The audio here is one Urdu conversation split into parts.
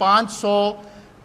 500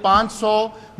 500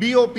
BOP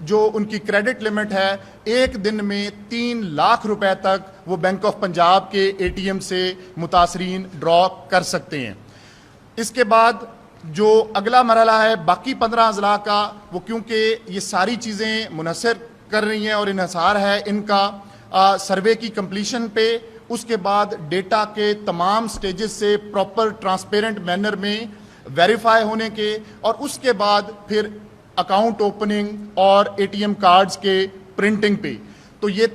جو ان کی کریڈٹ لمٹ ہے، ایک دن میں 3 لاکھ روپے تک وہ بینک آف پنجاب کے اے ٹی ایم سے متاثرین ڈرا کر سکتے ہیں۔ اس کے بعد جو اگلا مرحلہ ہے باقی 15 اضلاع کا، وہ کیونکہ یہ ساری چیزیں منحصر کر رہی ہیں اور انحصار ہے ان کا سروے کی کمپلیشن پہ، اس کے بعد ڈیٹا کے تمام سٹیجز سے پراپر ٹرانسپیرنٹ مینر میں ویریفائی ہونے کے، اور اس کے بعد پھر اکاؤنٹ اوپننگ اور اے ٹی ایم کارڈز کے پرنٹنگ پہ۔ تو یہ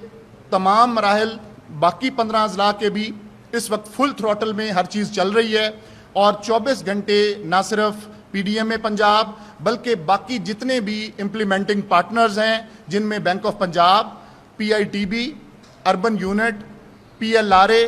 تمام مراحل باقی 15 اضلاع کے بھی اس وقت فل تھروٹل میں ہر چیز چل رہی ہے، اور 24 گھنٹے نہ صرف P D M A Punjab بلکہ باقی جتنے بھی امپلیمنٹنگ پارٹنرز ہیں، جن میں bank of Punjab, P I T B, urban unit, P L R A,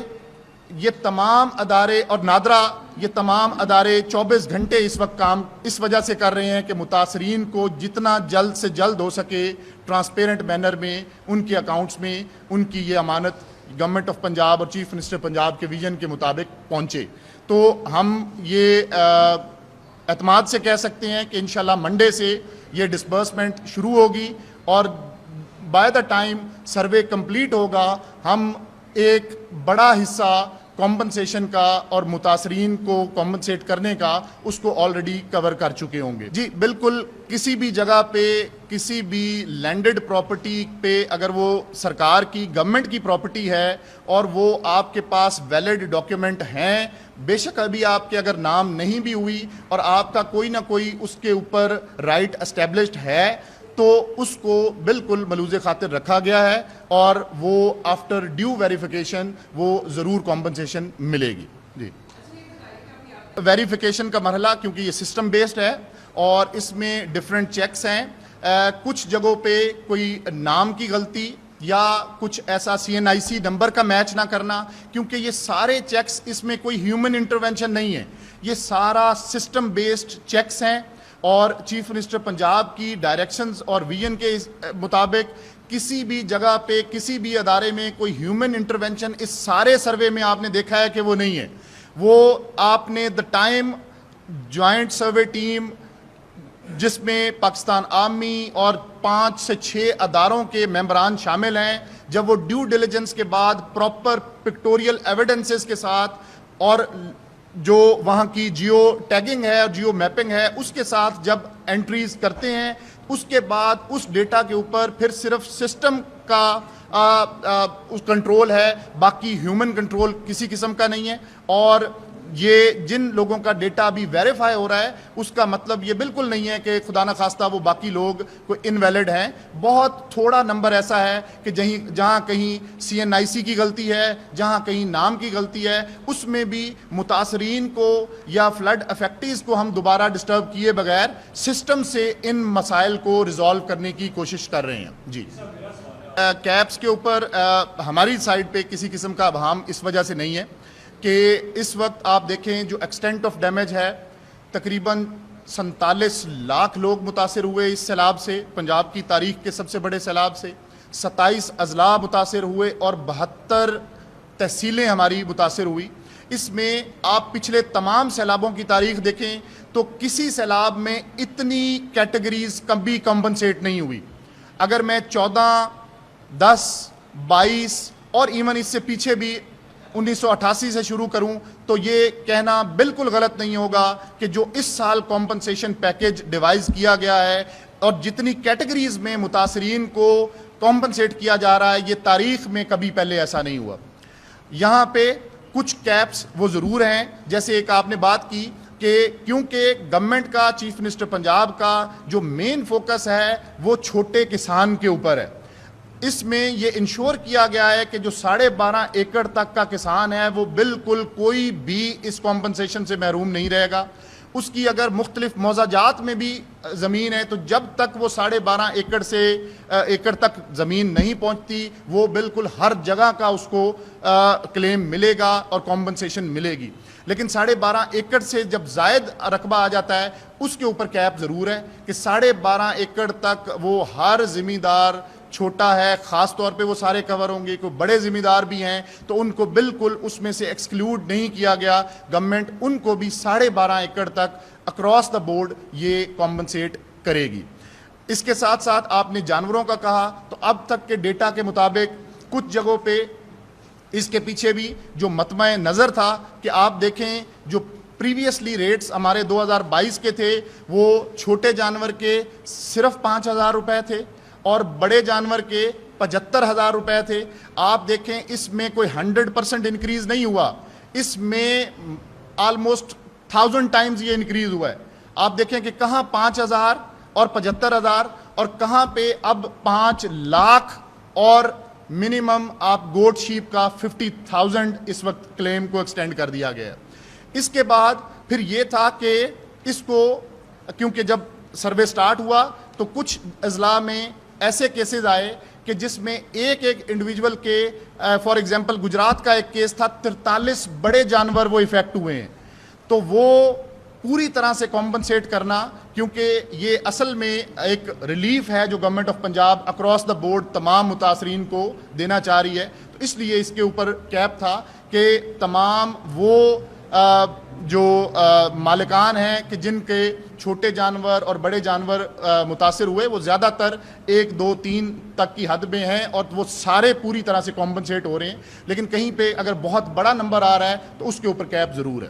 یہ تمام ادارے اور نادرا، یہ تمام ادارے 24 گھنٹے اس وقت کام اس وجہ سے کر رہے ہیں کہ متاثرین کو جتنا جلد سے جلد ہو سکے ٹرانسپیرنٹ مینر میں ان کے اکاؤنٹس میں ان کی یہ امانت گورنمنٹ آف پنجاب اور چیف منسٹر پنجاب کے ویژن کے مطابق پہنچے۔ تو ہم یہ اعتماد سے کہہ سکتے ہیں کہ انشاءاللہ منڈے سے یہ ڈسبرسمنٹ شروع ہوگی، اور by the time survey complete ہوگا ہم ایک بڑا حصہ کمپنسیشن کا اور متاثرین کو کمپنسیٹ کرنے کا اس کو آلریڈی کور کر چکے ہوں گے۔ جی بالکل، کسی بھی جگہ پہ کسی بھی لینڈڈ پراپرٹی پہ اگر وہ سرکار کی گورنمنٹ کی پراپرٹی ہے اور وہ آپ کے پاس ویلڈ ڈاکیومنٹ ہیں، بے شک ابھی آپ کے اگر نام نہیں بھی ہوئی اور آپ کا کوئی نہ کوئی اس کے اوپر رائٹ اسٹیبلشڈ ہے، تو اس کو بالکل ملوز خاطر رکھا گیا ہے، اور وہ آفٹر ڈیو ویریفیکیشن وہ ضرور کمپنسیشن ملے گی۔ جی، ویریفیکیشن کا مرحلہ کیونکہ یہ سسٹم بیسڈ ہے اور اس میں ڈیفرنٹ چیکس ہیں، کچھ جگہوں پہ کوئی نام کی غلطی یا کچھ ایسا سی این آئی سی نمبر کا میچ نہ کرنا، کیونکہ یہ سارے چیکس، اس میں کوئی ہیومن انٹرونشن نہیں ہے، یہ سارا سسٹم بیسڈ چیکس ہیں، اور چیف منسٹر پنجاب کی ڈائریکشنز اور ویژن کے مطابق کسی بھی جگہ پہ کسی بھی ادارے میں کوئی ہیومن انٹرونشن اس سارے سروے میں آپ نے دیکھا ہے کہ وہ نہیں ہے۔ وہ آپ نے the time joint survey team جس میں پاکستان آرمی اور 5 سے 6 اداروں کے ممبران شامل ہیں، جب وہ ڈیو ڈیلیجنس کے بعد پراپر پکٹوریل ایویڈنسز کے ساتھ اور جو وہاں کی جیو ٹیگنگ ہے اور جیو میپنگ ہے اس کے ساتھ جب انٹریز کرتے ہیں، اس کے بعد اس ڈیٹا کے اوپر پھر صرف سسٹم کا کنٹرول ہے، باقی ہیومن کنٹرول کسی قسم کا نہیں ہے۔ اور یہ جن لوگوں کا ڈیٹا بھی ویریفائی ہو رہا ہے اس کا مطلب یہ بالکل نہیں ہے کہ خدا نخواستہ وہ باقی لوگ کوئی انویلڈ ہیں۔ بہت تھوڑا نمبر ایسا ہے کہ جہاں کہیں سی این آئی سی کی غلطی ہے، جہاں کہیں نام کی غلطی ہے، اس میں بھی متاثرین کو یا فلڈ افیکٹیز کو ہم دوبارہ ڈسٹرب کیے بغیر سسٹم سے ان مسائل کو ریزالو کرنے کی کوشش کر رہے ہیں۔ جی، کیپس کے اوپر ہماری سائڈ پہ کسی قسم کا ابہام اس وجہ سے نہیں ہے کہ اس وقت آپ دیکھیں جو ایکسٹینٹ آف ڈیمیج ہے، تقریباً 47 لاکھ لوگ متاثر ہوئے اس سیلاب سے، پنجاب کی تاریخ کے سب سے بڑے سیلاب سے، 27 اضلاع متاثر ہوئے اور 72 تحصیلیں ہماری متاثر ہوئی۔ اس میں آپ پچھلے تمام سیلابوں کی تاریخ دیکھیں تو کسی سیلاب میں اتنی کیٹیگریز کبھی کمپنسیٹ نہیں ہوئی۔ اگر میں 14، 10، 22 اور ایون اس سے پیچھے بھی 1988 سے شروع کروں تو یہ کہنا بالکل غلط نہیں ہوگا کہ جو اس سال کمپنسیشن پیکیج ڈیوائز کیا گیا ہے اور جتنی کیٹیگریز میں متاثرین کو کمپنسیٹ کیا جا رہا ہے، یہ تاریخ میں کبھی پہلے ایسا نہیں ہوا۔ یہاں پہ کچھ کیپس وہ ضرور ہیں، جیسے ایک آپ نے بات کی کہ کیونکہ گورنمنٹ کا، چیف منسٹر پنجاب کا جو مین فوکس ہے وہ چھوٹے کسان کے اوپر ہے، اس میں یہ انشور کیا گیا ہے کہ جو 12.5 ایکڑ تک کا کسان ہے وہ بالکل کوئی بھی اس کمپنسیشن سے محروم نہیں رہے گا۔ اس کی اگر مختلف موضوعات میں بھی زمین ہے تو جب تک وہ 12.5 ایکڑ تک زمین نہیں پہنچتی وہ بالکل ہر جگہ کا اس کو کلیم ملے گا اور کمپنسیشن ملے گی۔ لیکن 12.5 ایکڑ سے جب زائد رقبہ آ جاتا ہے اس کے اوپر کیپ ضرور ہے کہ 12.5 ایکڑ تک وہ ہر ذمہ دار، چھوٹا ہے خاص طور پہ وہ سارے کور ہوں گے، کوئی بڑے ذمہ دار بھی ہیں تو ان کو بالکل اس میں سے ایکسکلوڈ نہیں کیا گیا۔ گورنمنٹ ان کو بھی 12.5 ایکڑ تک اکراس دا بورڈ یہ کمپنسیٹ کرے گی۔ اس کے ساتھ ساتھ آپ نے جانوروں کا کہا تو اب تک کے ڈیٹا کے مطابق کچھ جگہوں پہ اس کے پیچھے بھی جو مطمع نظر تھا کہ آپ دیکھیں جو پریویسلی ریٹس ہمارے 2022 کے تھے وہ چھوٹے جانور کے صرف 5,000 روپے تھے اور بڑے جانور کے 75,000 روپے تھے. آپ دیکھیں اس میں کوئی 100% انکریز نہیں ہوا, اس میں آلموسٹ 1000 ٹائمز یہ انکریز ہوا ہے. آپ دیکھیں کہ کہاں 5,000 اور 75,000 اور کہاں پہ اب 5 لاکھ اور منیمم آپ گوٹ شیپ کا 50,000 اس وقت کلیم کو ایکسٹینڈ کر دیا گیا ہے. اس کے بعد پھر یہ تھا کہ اس کو کیونکہ جب سروے سٹارٹ ہوا تو کچھ اضلاع میں ایسے کیسز آئے کہ جس میں ایک انڈیویجول کے فار ایگزامپل گجرات کا ایک کیس تھا 43 بڑے جانور وہ افیکٹ ہوئے ہیں. تو وہ پوری طرح سے کمپنسیٹ کرنا, کیونکہ یہ اصل میں ایک ریلیف ہے جو government of Punjab across the board تمام متاثرین کو دینا چاہ رہی ہے, تو اس لیے اس کے اوپر کیپ تھا کہ تمام وہ جو مالکان ہیں کہ جن کے چھوٹے جانور اور بڑے جانور متاثر ہوئے وہ زیادہ تر 1 2 3 تک کی حد میں ہیں اور وہ سارے پوری طرح سے کمپنسیٹ ہو رہے ہیں, لیکن کہیں پہ اگر بہت بڑا نمبر آ رہا ہے تو اس کے اوپر کیپ ضرور ہے.